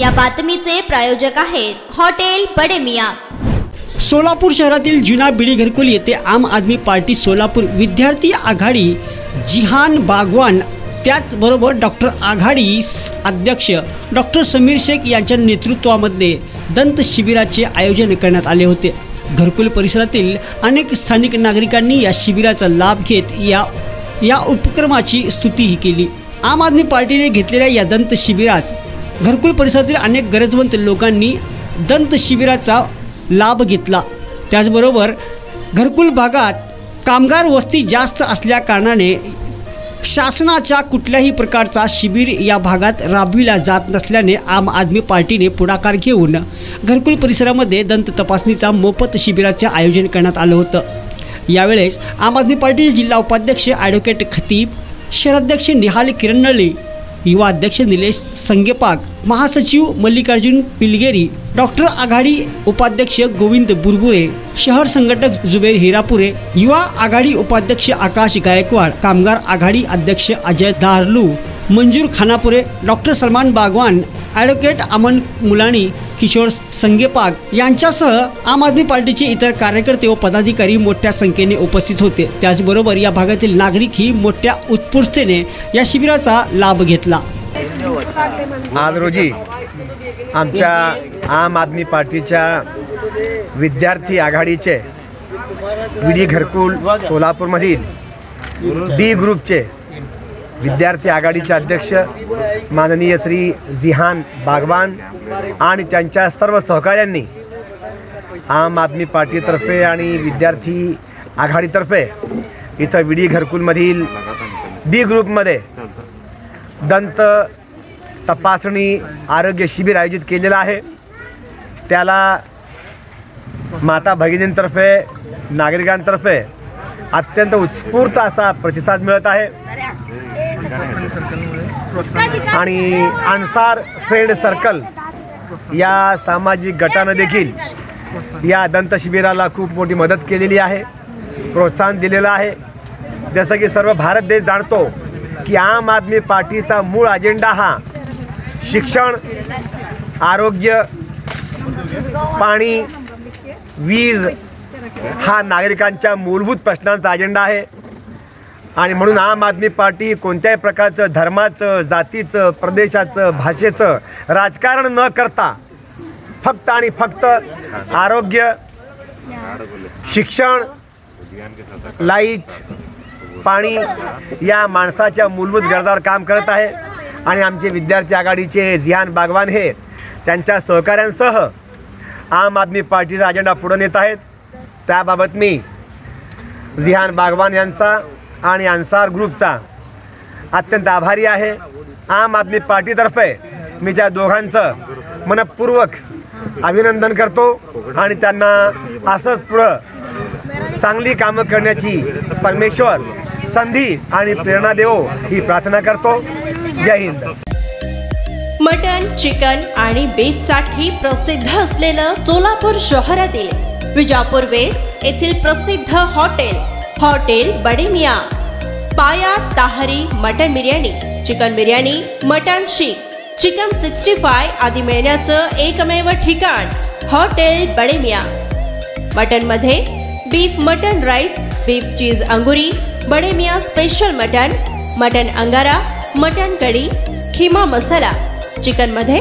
या बातमीचे प्रायोजक आहेत हॉटेल बडे मियां। सोलापूर शहरातील जुना बीडी घरकुल येथे आम आदमी पार्टी सोलापूर विद्यार्थी आघाडी जिहान बागवान त्याचबरोबर डॉक्टर आघाडी अध्यक्ष डॉक्टर समीर शेख यांच्या नेतृत्वामध्ये दंत शिबिराचे आयोजन करण्यात आले होते। घरकुल परिसरातील अनेक स्थानिक नागरिकांनी या शिबिराचा लाभ घेत या उपक्रमाची स्तुतीही केली। आम आदमी पार्टीने घेतलेल्या या दंत शिबिरास घरकुल परिसरातील अनेक गरजवंत लोकांनी दंत शिबिराचा लाभ घेतला। त्याचबरोबर घरकुल भागात कामगार वस्ती जास्त असल्या कारणाने शासनाच्या कुठल्याही प्रकारचा शिबिर या भागात राबविला जात नसल्याने आम आदमी पार्टीने पुढाकार घेऊन घरकुल परिसरामध्ये दंत तपासणीचा मोफत शिबिराचे आयोजन करण्यात आलं होतं। यावेळेस आम आदमी पार्टीचे जिल्हा उपाध्यक्ष ॲडव्होकेट खतीब, शहराध्यक्ष निहाल किरणनळी, युवा अध्यक्ष निलेश संगेपाग, महासचिव मल्लिकार्जुन पिलगेरी, डॉक्टर आघाडी उपाध्यक्ष गोविंद बुरबुरे, शहर संघटक जुबेर हिरापुरे, युवा आघाडी उपाध्यक्ष आकाश गायकवाड, कामगार आघाडी अध्यक्ष अजय दारलू, मंजूर खानापुरे, डॉक्टर सलमान बागवान, ॲडव्होकेट अमन मुलानी, किशोर संगेपाग यांच्यासह आम आदमी पार्टीचे इतर कार्यकर्ते व पदाधिकारी मोठ्या संख्येने उपस्थित होते। त्याचबरोबर या भागातील नागरिकही मोठ्या उत्स्फूर्ततेने या शिबिराचा लाभ घेतला। आज रोजी आमच्या आम आदमी पार्टीच्या विद्यार्थी आघाडीचे बीडी घरकुल सोलापूरमधील डी ग्रुपचे विद्यार्थी आघाडीचे अध्यक्ष माननीय श्री जिहान बागवान आणि त्यांच्या सर्व सहकाऱ्यांनी आम आदमी पार्टीतर्फे आणि विद्यार्थी आघाडीतर्फे इथं बीडी घरकुलमधील डी ग्रुपमध्ये दंत तपासणी आरोग्य शिबिर आयोजित केलेलं आहे। त्याला माता भगिनींतर्फे नागरिकांतर्फे अत्यंत उत्स्फूर्त असा प्रतिसाद मिळत आहे आणि अन्सार फ्रेंड सर्कल या सामाजिक गटाने देखील या दंत शिबिराला खूप मोठी मदत केलेली आहे, प्रोत्साहन दिलेलं आहे। जसं की सर्व भारत देश जाणतो की आम आदमी पार्टीचा मूळ अजेंडा हा शिक्षण, आरोग्य, पाणी, वीज हा नागरिकांच्या मूलभूत प्रश्नांचा अजेंडा आहे आणि म्हणून आम आदमी पार्टी कोणत्याही प्रकारचं धर्माचं, जातीचं, प्रदेशाचं, भाषेचं राजकारण न करता फक्त आणि फक्त आरोग्य, शिक्षण, लाईट, पाणी या माणसाच्या मूलभूत गरजांवर काम करत आहे आणि आमचे विद्यार्थी आघाडीचे जिहान बागवान हे त्यांच्या सहकाऱ्यांसह आम आदमी पार्टीचा अजेंडा पुढे नेत आहेत। त्याबाबत मी जिहान बागवान यांचा आणि अन्सार ग्रुपचा अत्यंत आभारी आहे। आम आदमी पार्टीतर्फे मी त्या दोघांचं मनपूर्वक अभिनंदन करतो आणि त्यांना असंच पुढं चांगली कामं करण्याची परमेश्वर संधी आणि प्रेरणा देवो ही प्रार्थना करतो। जय हिंद। मटन, चिकन आणि बीफ साठी प्रसिद्ध असलेलं सोलापूर शहरातील विजापूर वेस्ट येथील प्रसिद्ध hotel Bade Miyan. Paya tahri mutton biryani, chicken biryani, mutton seekh, chicken 65 आदी मिळण्याचं एकमेव ठिकाण हॉटेल बडे मियां। मटन मध्ये beef mutton rice, beef cheese angoori, Bade Miyan special mutton, mutton angara, mutton kadhi, keema masala. Chicken मध्ये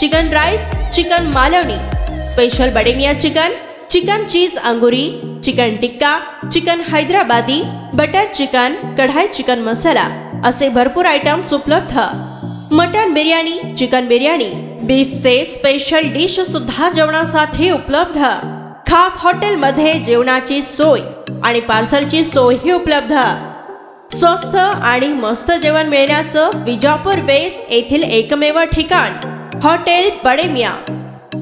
chicken rice, chicken Malvani, special Bade Miyan chicken, chicken cheese angoori, chicken tikka, chicken Hyderabadi, butter chicken, kadai chicken masala असे भरपूर आयटम्स उपलब्ध। मटन बिर्याणी, चिकन बिर्याणी, बीफचे स्पेशल डिश सुद्धा जेवणासाठी उपलब्ध। खास हॉटेलमध्ये जेवणाची सोय आणि पार्सलची सोयही उपलब्ध। स्वस्त आणि मस्त जेवण मिळण्याचं विजापूर वेस्ट येथील एकमेव ठिकाण हॉटेल बडे मियां।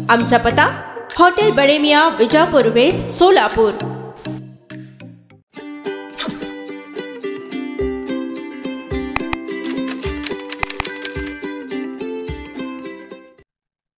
आमचा पत्ता हॉटेल बडे मियां, विजापूर वेस्ट, सोलापूर।